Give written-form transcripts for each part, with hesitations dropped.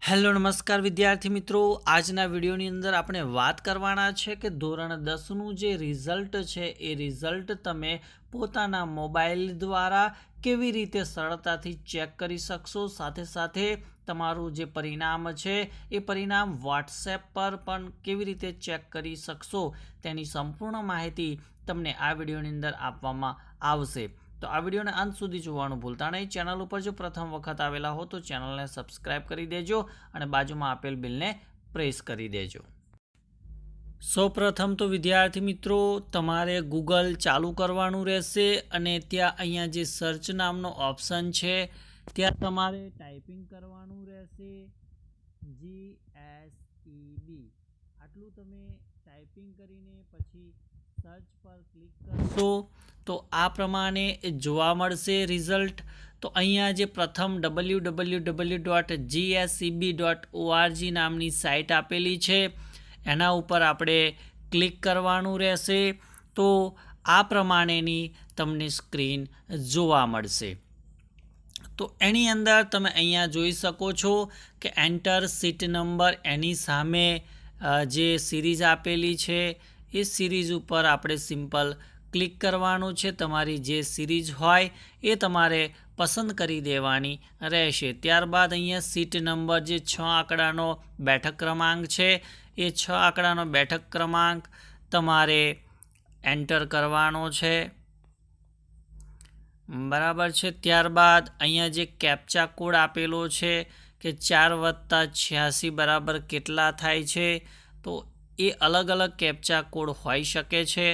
Hello નમસ્કાર વિદ્યાર્થી મિત્રો, આજના વિડીયોની અંદર આપણે વાત કરવાના છે કે ધોરણ 10નું જે રિઝલ્ટ છે એ રિઝલ્ટ તમે પોતાના મોબાઈલ દ્વારા કેવી રીતે સરળતાથી ચેક કરી શકશો, સાથે સાથે તમારું જે પરિણામ છે એ પરિણામ વોટ્સએપ પર પણ કેવી રીતે ચેક કરી શકશો તેની સંપૂર્ણ માહિતી તમને આ વિડીયોની અંદર આપવામાં આવશે। તો આ વિડીયોને અંત સુધી જોવાનું ભૂલતા નહીં। ચેનલ ઉપર જો પ્રથમ વખત આવેલા હો તો ચેનલને સબસ્ક્રાઇબ કરી દેજો અને બાજુમાં આપેલ બેલને પ્રેસ કરી દેજો। સૌપ્રથમ તો વિદ્યાર્થી મિત્રો તમારે ગૂગલ ચાલુ કરવાનું રહેશે અને ત્યાં અહીંયા જે સર્ચ નામનો ઓપ્શન છે ત્યાં તમારે ટાઈપિંગ કરવાનું રહેશે GSEB। આટલું તમે ટાઈપિંગ કરીને પછી સર્ચ પર ક્લિક કરશો તો આ પ્રમાણે જોવા મળશે રિઝલ્ટ। તો અહીંયા જે પ્રથમ www.gseb.org નામની સાઇટ આપેલી છે એના ઉપર આપણે ક્લિક કરવાનું રહેશે। તો આ પ્રમાણેની તમને સ્ક્રીન જોવા મળશે। તો એની અંદર તમે અહીંયા જોઈ શકો છો કે એન્ટર સીટ નંબર, એની સામે જે સિરીઝ આપેલી છે એ સિરીઝ ઉપર આપણે સિમ્પલ ક્લિક કરવાનું છે। તમારી જે સિરીઝ હોય એ તમારે પસંદ કરી દેવાની રહેશે। ત્યારબાદ અહીંયા સીટ નંબર જે 6 આંકડાનો બેઠક ક્રમાંક છે એ 6 આંકડાનો બેઠક ક્રમાંક તમારે એન્ટર કરવાનો છે, બરાબર છે। ત્યારબાદ અહીંયા જે કેપ્ચા કોડ આપેલો છે કે 4 + 86 = કેટલા થાય છે, તો એ અલગ અલગ કેપ્ચા કોડ હોઈ શકે છે।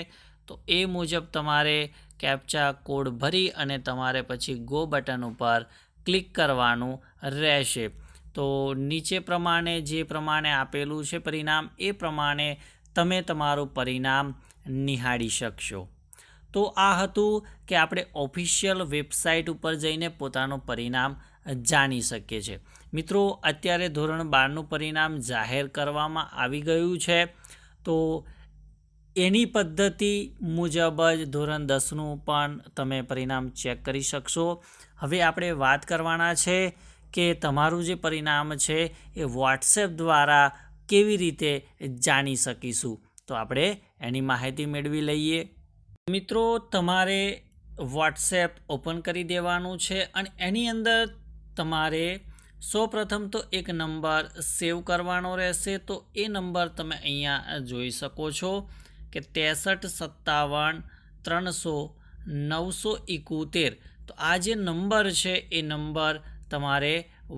તો એ મુજબ તમારે કેપ્ચા કોડ ભરી અને તમારે પછી ગો બટન ઉપર ક્લિક કરવાનું રહેશે। તો નીચે પ્રમાણે જે પ્રમાણે આપેલું છે પરિણામ એ પ્રમાણે તમે તમારું પરિણામ નિહાળી શકશો। તો આ હતું કે આપણે ઓફિશિયલ વેબસાઇટ ઉપર જઈને પોતાનું પરિણામ જાણી શકીએ છીએ। મિત્રો અત્યારે ધોરણ 12નું પરિણામ જાહેર કરવામાં આવી ગયું છે, તો એની પદ્ધતિ મુજબ જ ધોરણ 10નું પણ તમે પરિણામ ચેક કરી શકશો। હવે આપણે વાત કરવાના છે કે તમારું જે પરિણામ છે એ વોટ્સએપ દ્વારા કેવી રીતે જાણી શકીશું, તો આપણે એની માહિતી મેળવી લઈએ। મિત્રો તમારે વોટ્સએપ ઓપન કરી દેવાનું છે અને એની અંદર તમારે સૌપ્રથમ તો એક નંબર સેવ કરવાનો રહેશે। તો એ નંબર તમે અહીંયા જોઈ શકો છો કે 63 57 300 971। તો આ જે નંબર છે એ નંબર તમારે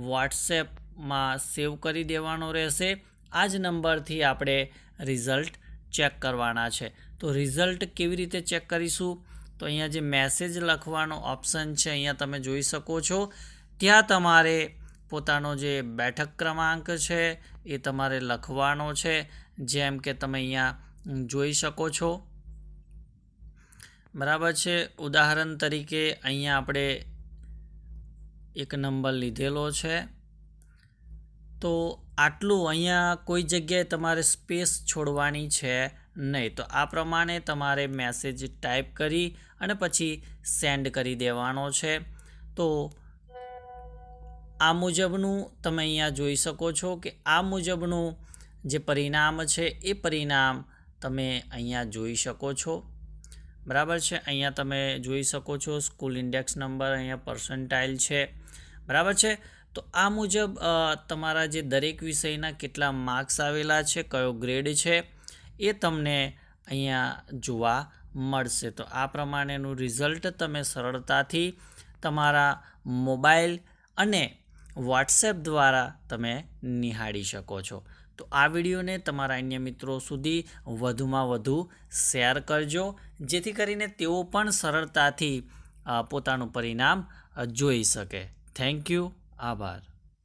વોટ્સએપમાં સેવ કરી દેવાનો રહેશે। આ જ નંબરથી આપણે રિઝલ્ટ ચેક કરવાના છે। તો રિઝલ્ટ કેવી રીતે ચેક કરીશું, તો અહીંયા જે મેસેજ લખવાનો ઓપ્શન છે અહીંયા તમે જોઈ શકો છો, ત્યાં તમારે પોતાનો જે બેઠક ક્રમાંક છે એ તમારે લખવાનો છે, જેમ કે તમે અહીંયા જોઈ શકો છો, બરાબર છે। ઉદાહરણ તરીકે અહીંયા આપણે એક નંબર લીધેલો છે, તો આટલું અહીંયા કોઈ જગ્યાએ તમારે સ્પેસ છોડવાની છે નહીં। તો આ પ્રમાણે તમારે મેસેજ ટાઈપ કરી અને પછી સેન્ડ કરી દેવાનો છે। તો આ મુજબનું તમે અહીંયા જોઈ શકો છો કે આ મુજબનું જે પરિણામ છે એ પરિણામ તમે અહીંયા જોઈ શકો છો, બરાબર છે। અહીંયા તમે જોઈ શકો છો સ્કૂલ ઇન્ડેક્સ નંબર, અહીંયા પર્સન્ટાઇલ છે, બરાબર છે। તો આ મુજબ તમારા જે દરેક વિષયના કેટલા માર્ક્સ આવેલા છે, કયો ગ્રેડ છે એ તમને અહીંયા જોવા મળશે। તો આ પ્રમાણેનું રિઝલ્ટ તમે સરળતાથી તમારા મોબાઈલ અને વોટ્સએપ દ્વારા તમે નિહાળી શકો છો। તો આ વિડીયોને તમારા અન્ય મિત્રો સુધી વધુમાં વધુ શેર કરજો, જેથી કરીને તેઓ પણ સરળતાથી પોતાનું પરિણામ જોઈ શકે। થેન્ક યુ, આભાર।